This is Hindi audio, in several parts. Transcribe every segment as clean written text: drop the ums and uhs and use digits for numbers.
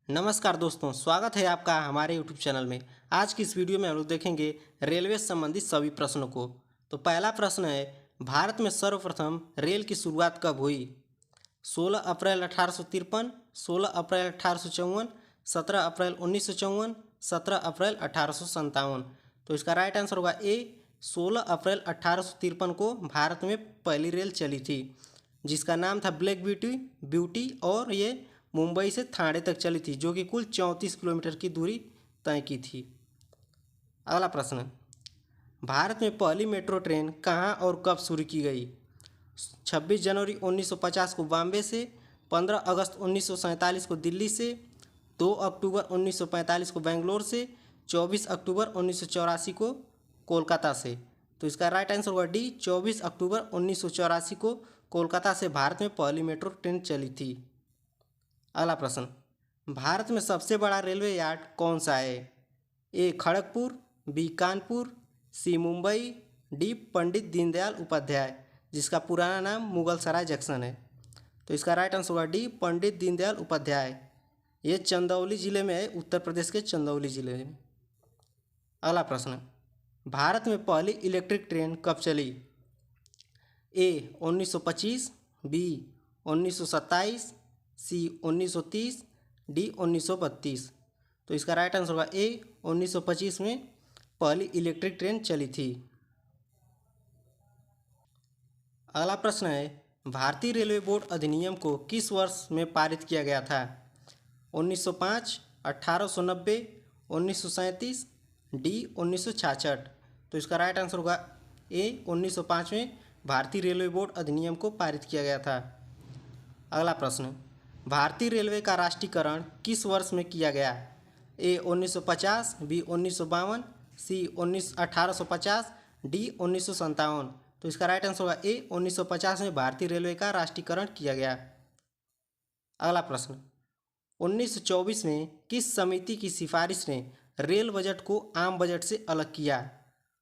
नमस्कार दोस्तों, स्वागत है आपका हमारे YouTube चैनल में। आज की इस वीडियो में हम लोग देखेंगे रेलवे से संबंधित सभी प्रश्नों को। तो पहला प्रश्न है, भारत में सर्वप्रथम रेल की शुरुआत कब हुई? 16 अप्रैल 1853, 16 अप्रैल 1854, 17 अप्रैल 1954, 17 अप्रैल 1857। तो इसका राइट आंसर होगा ए, 16 अप्रैल 1853 को भारत में पहली रेल चली थी, जिसका नाम था ब्लैक ब्यूटी और ये मुंबई से थाने तक चली थी, जो कि कुल 34 किलोमीटर की दूरी तय की थी। अगला प्रश्न, भारत में पहली मेट्रो ट्रेन कहाँ और कब शुरू की गई? 26 जनवरी 1950 को बॉम्बे से, 15 अगस्त 1947 को दिल्ली से, 2 अक्टूबर 1945 को बेंगलोर से, 24 अक्टूबर 1984 को कोलकाता से। तो इसका राइट आंसर होगा डी, 24 अक्टूबर 1984 को कोलकाता से भारत में पहली मेट्रो ट्रेन चली थी। अगला प्रश्न, भारत में सबसे बड़ा रेलवे यार्ड कौन सा है? ए खड़गपुर, बी कानपुर, सी मुंबई, डी पंडित दीनदयाल उपाध्याय, जिसका पुराना नाम मुगल सराय जंक्शन है। तो इसका राइट आंसर होगा डी, पंडित दीनदयाल उपाध्याय। ये चंदौली जिले में है, उत्तर प्रदेश के चंदौली जिले में। अगला प्रश्न, भारत में पहली इलेक्ट्रिक ट्रेन कब चली? ए 1925, बी 1927, सी 1930, डी 1932। तो इसका राइट आंसर होगा ए, 1925 में पहली इलेक्ट्रिक ट्रेन चली थी। अगला प्रश्न है, भारतीय रेलवे बोर्ड अधिनियम को किस वर्ष में पारित किया गया था? 1905, 1890, 1937, डी 1966। तो इसका राइट आंसर होगा ए, 1905 में भारतीय रेलवे बोर्ड अधिनियम को पारित किया गया था। अगला प्रश्न, भारतीय रेलवे का राष्ट्रीयकरण किस वर्ष में किया गया? ए 1950, बी 1952, सी 1850, डी 1957। तो इसका राइट आंसर होगा ए, 1950 में भारतीय रेलवे का राष्ट्रीयकरण किया गया। अगला प्रश्न, 1924 में किस समिति की सिफारिश ने रेल बजट को आम बजट से अलग किया?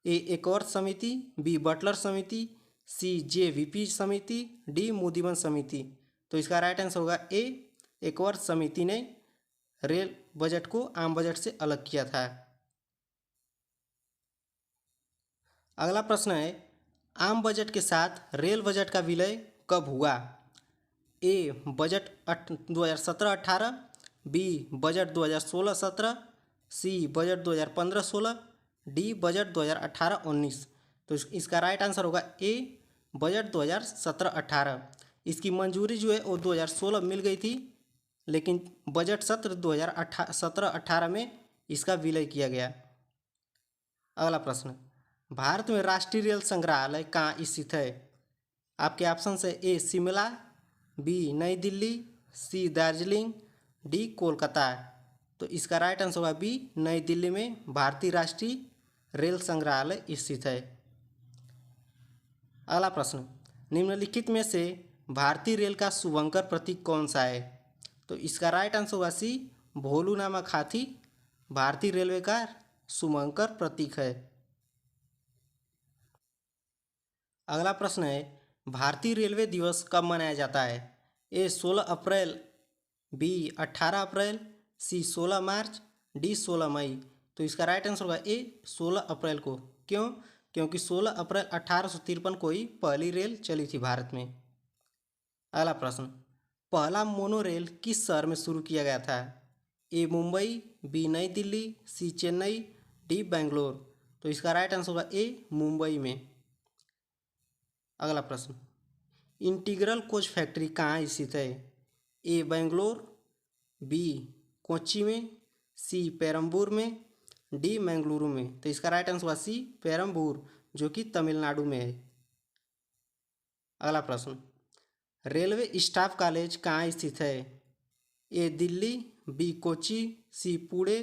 ए एकवर्थ समिति, बी बटलर समिति, सी जेवीपी समिति, डी मोदीवन समिति। तो इसका राइट आंसर होगा ए, एकवर्थ समिति ने रेल बजट को आम बजट से अलग किया था। अगला प्रश्न है, आम बजट के साथ रेल बजट का विलय कब हुआ? ए बजट 2017-18, बी बजट 2016-17, सी बजट 2015-16, डी बजट 2018-19। तो इसका राइट आंसर होगा ए, बजट 2017-18। इसकी मंजूरी जो है वो 2016 मिल गई थी, लेकिन बजट सत्र 2017-18 में इसका विलय किया गया। अगला प्रश्न, भारत में राष्ट्रीय रेल संग्रहालय कहाँ स्थित है? आपके ऑप्शन है ए शिमला, बी नई दिल्ली, सी दार्जिलिंग, डी कोलकाता। तो इसका राइट आंसर होगा बी, नई दिल्ली में भारतीय राष्ट्रीय रेल संग्रहालय स्थित है। अगला प्रश्न, निम्नलिखित में से भारतीय रेल का शुभंकर प्रतीक कौन सा है? तो इसका राइट आंसर होगा सी, भोलू नामक हाथी भारतीय रेलवे का शुभंकर प्रतीक है। अगला प्रश्न है, भारतीय रेलवे दिवस कब मनाया जाता है? ए 16 अप्रैल, बी 18 अप्रैल, सी 16 मार्च, डी 16 मई। तो इसका राइट आंसर होगा ए, 16 अप्रैल को। क्यों? क्योंकि 16 अप्रैल 1853 को ही पहली रेल चली थी भारत में। अगला प्रश्न, पहला मोनोरेल किस शहर में शुरू किया गया था? ए मुंबई, बी नई दिल्ली, सी चेन्नई, डी बेंगलोर। तो इसका राइट आंसर होगा ए, मुंबई में। अगला प्रश्न, इंटीग्रल कोच फैक्ट्री कहाँ स्थित है? ए बेंगलोर, बी कोच्चि में, सी पेरम्बूर में, डी मंगलुरु में। तो इसका राइट आंसर होगा सी, पेरम्बूर, जो कि तमिलनाडु में है। अगला प्रश्न, रेलवे स्टाफ कॉलेज कहाँ स्थित है? ए दिल्ली, बी कोच्चि, सी पुणे,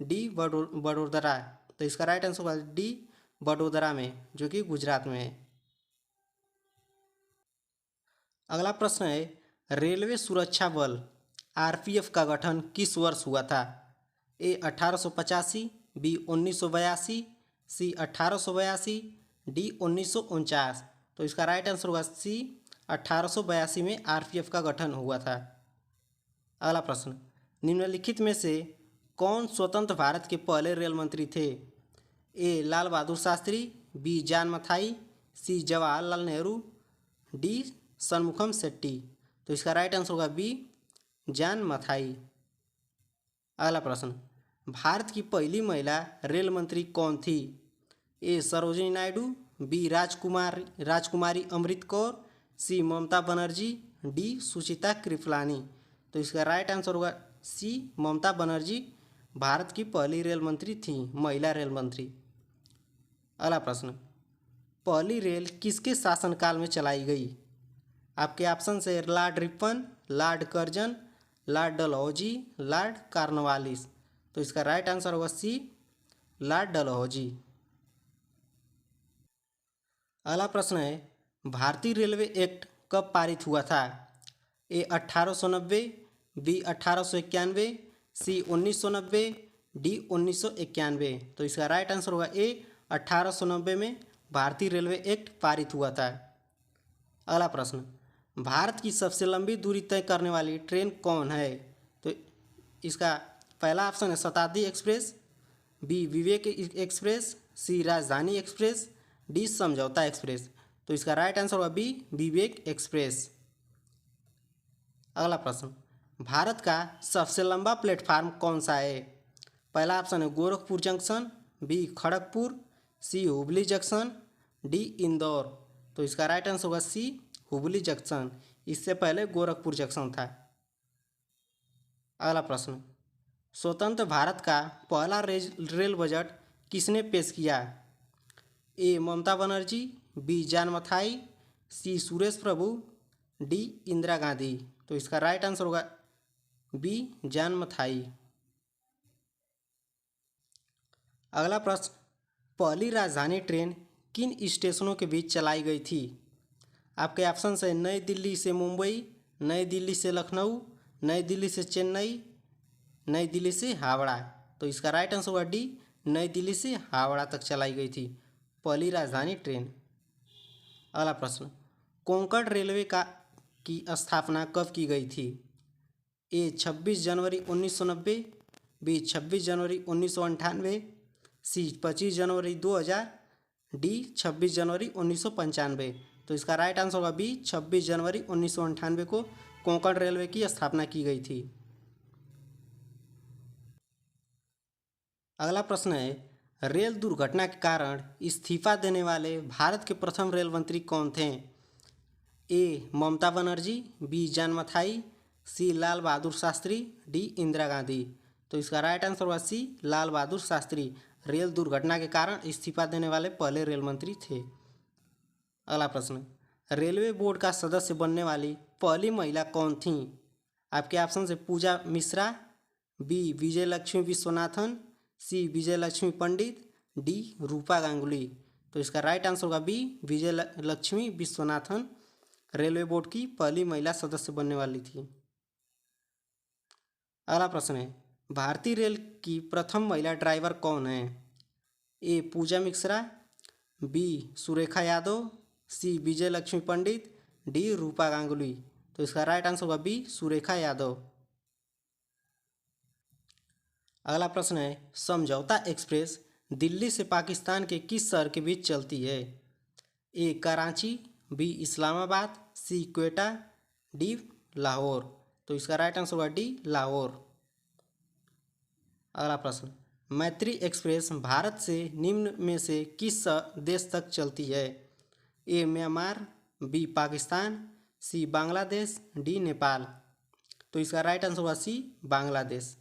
डी वडोदरा। तो इसका राइट आंसर होगा डी, वडोदरा में, जो कि गुजरात में है। अगला प्रश्न है, रेलवे सुरक्षा बल आरपीएफ का गठन किस वर्ष हुआ था? ए 1885, बी 1982, सी 1882, डी 1949। तो इसका राइट आंसर होगा सी, 1882 में आरपीएफ का गठन हुआ था। अगला प्रश्न, निम्नलिखित में से कौन स्वतंत्र भारत के पहले रेल मंत्री थे? ए लाल बहादुर शास्त्री, बी जान मथाई, सी जवाहरलाल नेहरू, डी सनमुखम शेट्टी। तो इसका राइट आंसर होगा बी जान मथाई। अगला प्रश्न, भारत की पहली महिला रेल मंत्री कौन थी? ए सरोजिनी नायडू, बी राजकुमारी अमृत कौर, सी ममता बनर्जी, डी सुचिता कृपलानी। तो इसका राइट आंसर होगा सी ममता बनर्जी भारत की पहली रेल मंत्री थी, महिला रेल मंत्री। अगला प्रश्न, पहली रेल किसके शासनकाल में चलाई गई? आपके ऑप्शन से Lord Ripon, Lord Curzon, Lord Dalhousie, Lord Cornwallis. तो इसका राइट आंसर होगा सी लॉर्ड डलहौजी। अगला प्रश्न है, भारतीय रेलवे एक्ट कब पारित हुआ था? ए 1890, बी 1891, सी 1990, डी 1991। तो इसका राइट आंसर होगा ए 1890 में भारतीय रेलवे एक्ट पारित हुआ था। अगला प्रश्न, भारत की सबसे लंबी दूरी तय करने वाली ट्रेन कौन है? तो इसका पहला ऑप्शन है शताब्दी एक्सप्रेस, बी विवेक एक्सप्रेस, सी राजधानी एक्सप्रेस, डी समझौता एक्सप्रेस। तो इसका राइट आंसर होगा बी विवेक एक्सप्रेस। अगला प्रश्न, भारत का सबसे लंबा प्लेटफार्म कौन सा है? पहला ऑप्शन है गोरखपुर जंक्शन, बी खड़गपुर, सी हुबली जंक्शन, डी इंदौर। तो इसका राइट आंसर होगा सी हुबली जंक्शन। इससे पहले गोरखपुर जंक्शन था। अगला प्रश्न, स्वतंत्र भारत का पहला रेल बजट किसने पेश किया? ए ममता बनर्जी, बी जान मथाई, सी सुरेश प्रभु, डी इंदिरा गांधी। तो इसका राइट आंसर होगा बी जान मथाई। अगला प्रश्न, पहली राजधानी ट्रेन किन स्टेशनों के बीच चलाई गई थी? आपके ऑप्शन है नई दिल्ली से मुंबई, नई दिल्ली से लखनऊ, नई दिल्ली से चेन्नई, नई दिल्ली से हावड़ा। तो इसका राइट आंसर होगा डी नई दिल्ली से हावड़ा तक चलाई गई थी पहली राजधानी ट्रेन। अगला प्रश्न, कोंकण रेलवे की स्थापना कब की गई थी? ए 26 जनवरी 1990, बी 26 जनवरी 1998, सी 25 जनवरी 2000, डी 26 जनवरी 1995। तो इसका राइट आंसर होगा बी 26 जनवरी 1998 को कोंकण रेलवे की स्थापना की गई थी। अगला प्रश्न है, रेल दुर्घटना के कारण इस्तीफा देने वाले भारत के प्रथम रेल मंत्री कौन थे? ए ममता बनर्जी, बी जान मथाई, सी लाल बहादुर शास्त्री, डी इंदिरा गांधी। तो इसका राइट आंसर होगा सी लाल बहादुर शास्त्री रेल दुर्घटना के कारण इस्तीफा देने वाले पहले रेल मंत्री थे। अगला प्रश्न, रेलवे बोर्ड का सदस्य बनने वाली पहली महिला कौन थी? आपके ऑप्शन से पूजा मिश्रा, बी विजय लक्ष्मी विश्वनाथन, सी विजय लक्ष्मी पंडित, डी रूपा गांगुली। तो इसका राइट आंसर होगा बी विजय लक्ष्मी विश्वनाथन रेलवे बोर्ड की पहली महिला सदस्य बनने वाली थी। अगला प्रश्न है, भारतीय रेल की प्रथम महिला ड्राइवर कौन है? ए पूजा मिश्रा, बी सुरेखा यादव, सी विजय लक्ष्मी पंडित, डी रूपा गांगुली। तो इसका राइट आंसर होगा बी सुरेखा यादव। अगला प्रश्न है, समझौता एक्सप्रेस दिल्ली से पाकिस्तान के किस शहर के बीच चलती है? ए कराची, बी इस्लामाबाद, सी क्वेटा, डी लाहौर। तो इसका राइट आंसर होगा डी लाहौर। अगला प्रश्न, मैत्री एक्सप्रेस भारत से निम्न में से किस देश तक चलती है? ए म्यांमार, बी पाकिस्तान, सी बांग्लादेश, डी नेपाल। तो इसका राइट आंसर होगा सी बांग्लादेश।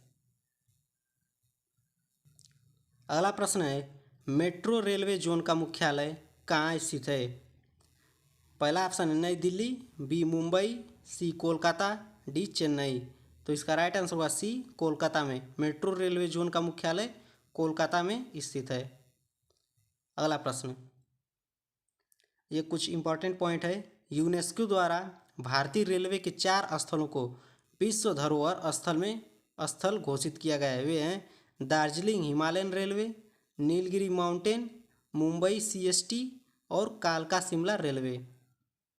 अगला प्रश्न है, मेट्रो रेलवे जोन का मुख्यालय कहाँ स्थित है? पहला ऑप्शन है नई दिल्ली, बी मुंबई, सी कोलकाता, डी चेन्नई। तो इसका राइट आंसर होगा सी कोलकाता में मेट्रो रेलवे जोन का मुख्यालय कोलकाता में स्थित है। अगला प्रश्न, ये कुछ इंपॉर्टेंट पॉइंट है। यूनेस्को द्वारा भारतीय रेलवे के 4 स्थलों को विश्व धरोहर स्थल घोषित किया गया है। वे हैं Darjeeling Himalayan railway, Nilgiri mountain, Mumbai CST और कालका शिमला रेलवे।